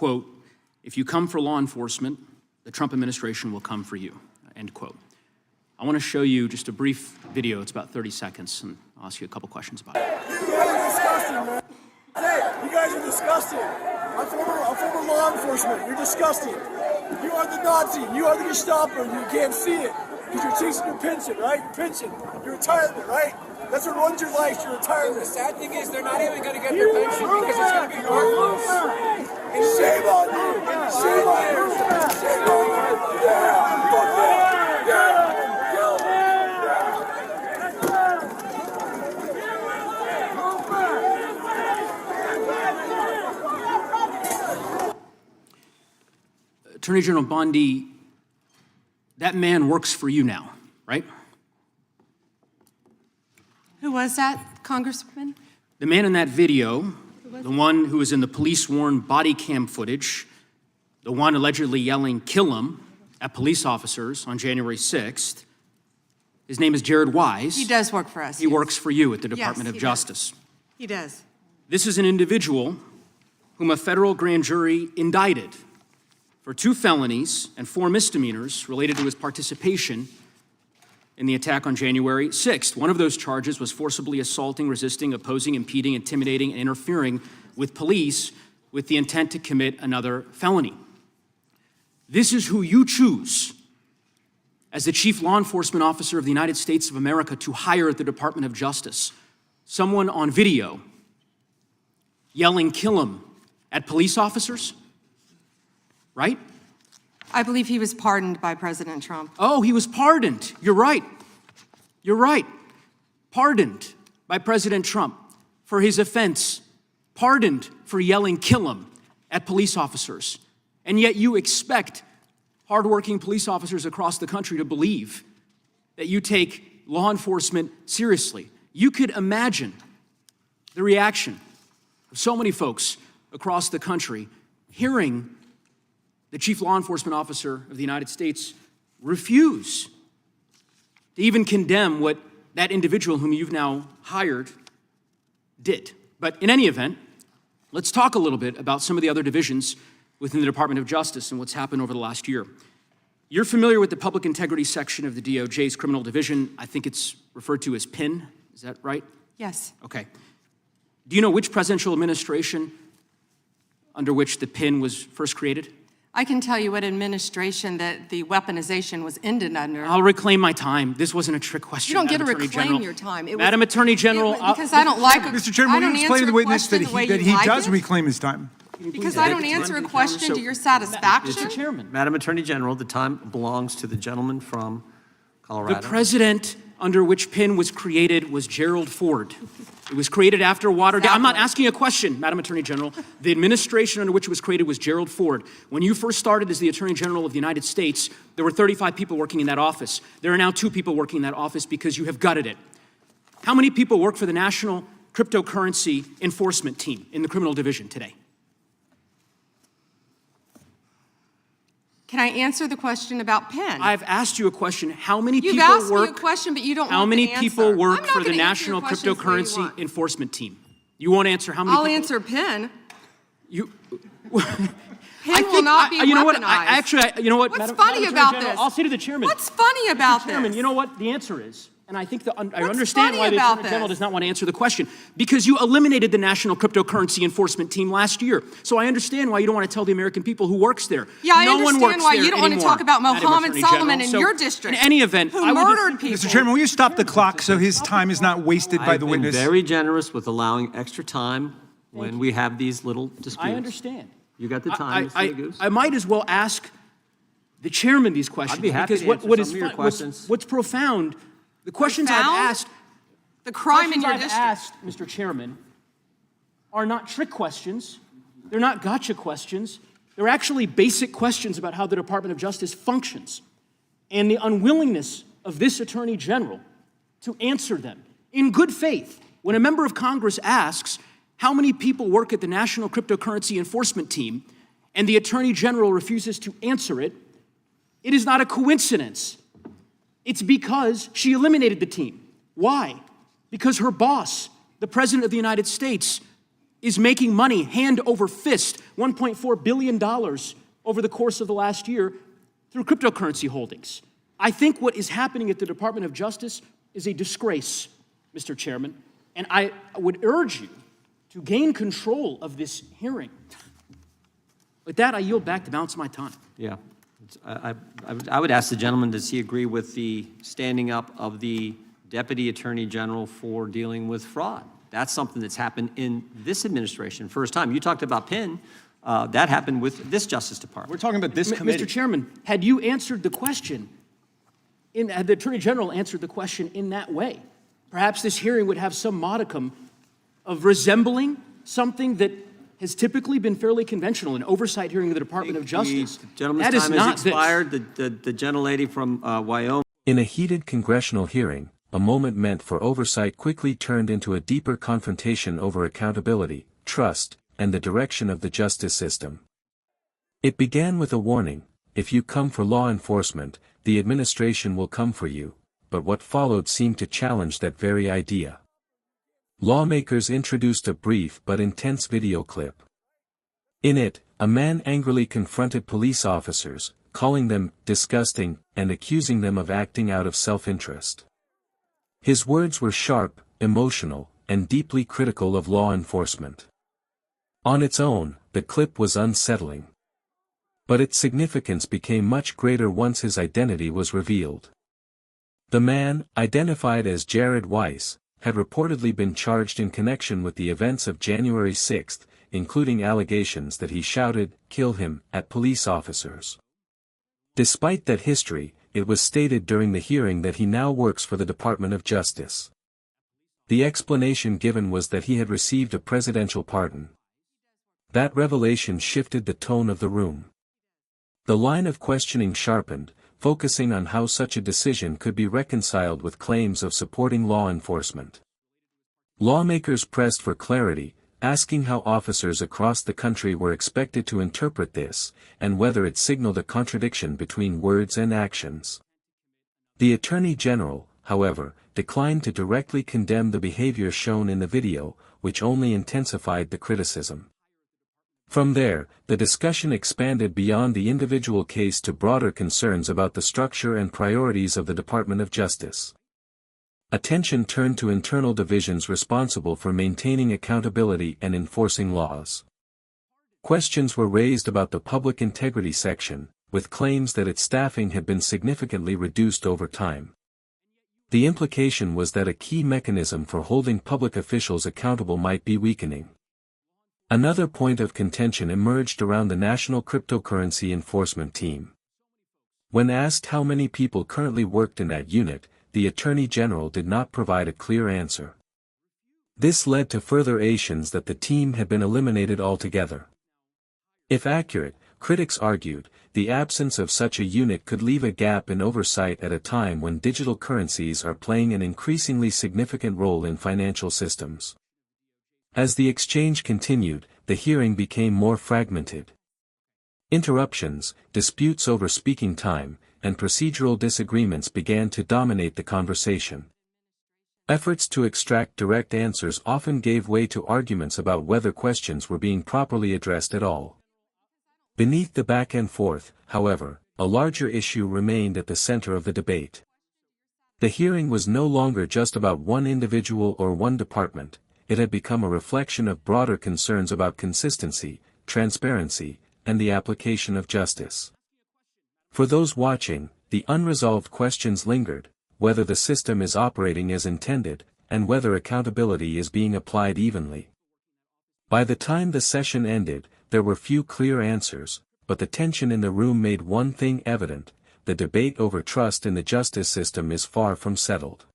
quote, "If you come for law enforcement, the Trump administration will come for you," end quote. I want to show you just a brief video. It's about 30 seconds, and I'll ask you a couple questions about it. You guys are disgusting, man. Hey, you guys are disgusting. I'm former law enforcement. You're disgusting. You are the Nazi. You are the Gestapo. You can't see it because you're chasing your pension, right? Your pension, your retirement, right? That's what runs your life, your retirement. The sad thing is they're not even going to get their pension because it's going to be worthless. And shame on you. Shame on you. Shame on you. Yeah. Fuck that. Yeah. Attorney General Bondi, that man works for you now, right? Who was that, Congressman? The man in that video, the one who was in the police-worn body cam footage, the one allegedly yelling, "Kill him," at police officers on January 6th, his name is Jared Weise. He does work for us. He works for you at the Department of Justice. He does. This is an individual whom a federal grand jury indicted for 2 felonies and 4 misdemeanors related to his participation in the attack on January 6th. One of those charges was forcibly assaulting, resisting, opposing, impeding, intimidating, and interfering with police with the intent to commit another felony. This is who you choose as the Chief Law Enforcement Officer of the United States of America to hire at the Department of Justice. Someone on video yelling, "Kill him," at police officers? Right? I believe he was pardoned by President Trump. Oh, he was pardoned. You're right. You're right. Pardoned by President Trump for his offense. Pardoned for yelling, "Kill him," at police officers. And yet you expect hardworking police officers across the country to believe that you take law enforcement seriously. You could imagine the reaction of so many folks across the country hearing the Chief Law Enforcement Officer of the United States refuse to even condemn what that individual whom you've now hired did. But in any event, let's talk a little bit about some of the other divisions within the Department of Justice and what's happened over the last year. You're familiar with the Public Integrity section of the DOJ's Criminal Division. I think it's referred to as PIN. Is that right? Yes. Okay. Do you know which presidential administration under which the PIN was first created? I can tell you what administration that the weaponization was ended under. I'll reclaim my time. This wasn't a trick question. You don't get to Madam Attorney reclaim General. your time. Madam Attorney General. Because I don't like Mr. Chairman, will you explain to the witness that he does reclaim his time? Because I don't answer a question to your satisfaction? Mr. Chairman. Madam Attorney General, the time belongs to the gentleman from Colorado. The president under which PIN was created was Gerald Ford. It was created after Watergate. I'm not asking a question, Madam Attorney General. The administration under which it was created was Gerald Ford. When you first started as the Attorney General of the United States, there were 35 people working in that office. There are now 2 people working in that office because you have gutted it. How many people work for the National Cryptocurrency Enforcement Team in the Criminal Division today? Can I answer the question about PIN? I've asked you a question. How many You've people asked work? me a question, but you don't How want many the people answer. work I'm not for the gonna answer your National questions the way you Cryptocurrency want. Enforcement Team? You won't answer how many I'll people? answer PIN. You. PIN will not be you know what? weaponized. You know what? What's Madam funny Attorney about General, this? I'll say to the chairman. What's funny about Mr. Chairman, this? you know what the answer is? And I think I What's understand funny why the about Attorney General this? does not want to answer the question. Because you eliminated the National Cryptocurrency Enforcement Team last year. So I understand why you don't want to tell the American people who works there. Yeah, I no one understand works why there you don't want to anymore, talk about Madam Mohammed Attorney Solomon General. in So, your district. In any event, who I would murdered people. Mr. Chairman, will you stop the clock so his time is not wasted by I've the been witness? very generous with allowing extra time when we have these little disputes. I understand. You got the time, Mr. Neguse. I might as well ask the chairman these questions. I'd be happy because to what answer some of your questions. what's profound, the questions I've Profound? asked, The crime in questions your I've district. asked, Mr. Chairman, are not trick questions. They're not gotcha questions. They're actually basic questions about how the Department of Justice functions and the unwillingness of this Attorney General to answer them in good faith. When a member of Congress asks how many people work at the National Cryptocurrency Enforcement Team and the Attorney General refuses to answer it, it is not a coincidence. It's because she eliminated the team. Why? Because her boss, the President of the United States, is making money hand over fist, $1.4 billion over the course of the last year through cryptocurrency holdings. I think what is happening at the Department of Justice is a disgrace, Mr. Chairman, and I would urge you to gain control of this hearing. With that, I yield back the balance of my time. Yeah. I would ask the gentleman, does he agree with the standing up of the Deputy Attorney General for dealing with fraud? That's something that's happened in this administration. First time. You talked about Penn. That happened with this Justice Department. We're talking about this committee. Mr. Chairman, had you answered the question, had the Attorney General answered the question in that way, perhaps this hearing would have some modicum of resembling something that has typically been fairly conventional, an oversight hearing of the Department of Justice. The gentleman's That is time not has expired. The gentlelady from Wyoming. In a heated congressional hearing, a moment meant for oversight quickly turned into a deeper confrontation over accountability, trust, and the direction of the justice system. It began with a warning: if you come for law enforcement, the administration will come for you, but what followed seemed to challenge that very idea. Lawmakers introduced a brief but intense video clip. In it, a man angrily confronted police officers, calling them disgusting and accusing them of acting out of self-interest. His words were sharp, emotional, and deeply critical of law enforcement. On its own, the clip was unsettling. But its significance became much greater once his identity was revealed. The man, identified as Jared Weise, had reportedly been charged in connection with the events of January 6, including allegations that he shouted, "Kill him," at police officers. Despite that history, it was stated during the hearing that he now works for the Department of Justice. The explanation given was that he had received a presidential pardon. That revelation shifted the tone of the room. The line of questioning sharpened, focusing on how such a decision could be reconciled with claims of supporting law enforcement. Lawmakers pressed for clarity, asking how officers across the country were expected to interpret this, and whether it signaled a contradiction between words and actions. The Attorney General, however, declined to directly condemn the behavior shown in the video, which only intensified the criticism. From there, the discussion expanded beyond the individual case to broader concerns about the structure and priorities of the Department of Justice. Attention turned to internal divisions responsible for maintaining accountability and enforcing laws. Questions were raised about the Public Integrity section, with claims that its staffing had been significantly reduced over time. The implication was that a key mechanism for holding public officials accountable might be weakening. Another point of contention emerged around the National Cryptocurrency Enforcement Team. When asked how many people currently worked in that unit, the Attorney General did not provide a clear answer. This led to furtherations that the team had been eliminated altogether. If accurate, critics argued, the absence of such a unit could leave a gap in oversight at a time when digital currencies are playing an increasingly significant role in financial systems. As the exchange continued, the hearing became more fragmented. Interruptions, disputes over speaking time, and procedural disagreements began to dominate the conversation. Efforts to extract direct answers often gave way to arguments about whether questions were being properly addressed at all. Beneath the back and forth, however, a larger issue remained at the center of the debate. The hearing was no longer just about one individual or one department. It had become a reflection of broader concerns about consistency, transparency, and the application of justice. For those watching, the unresolved questions lingered: whether the system is operating as intended, and whether accountability is being applied evenly. By the time the session ended, there were few clear answers, but the tension in the room made one thing evident: the debate over trust in the justice system is far from settled.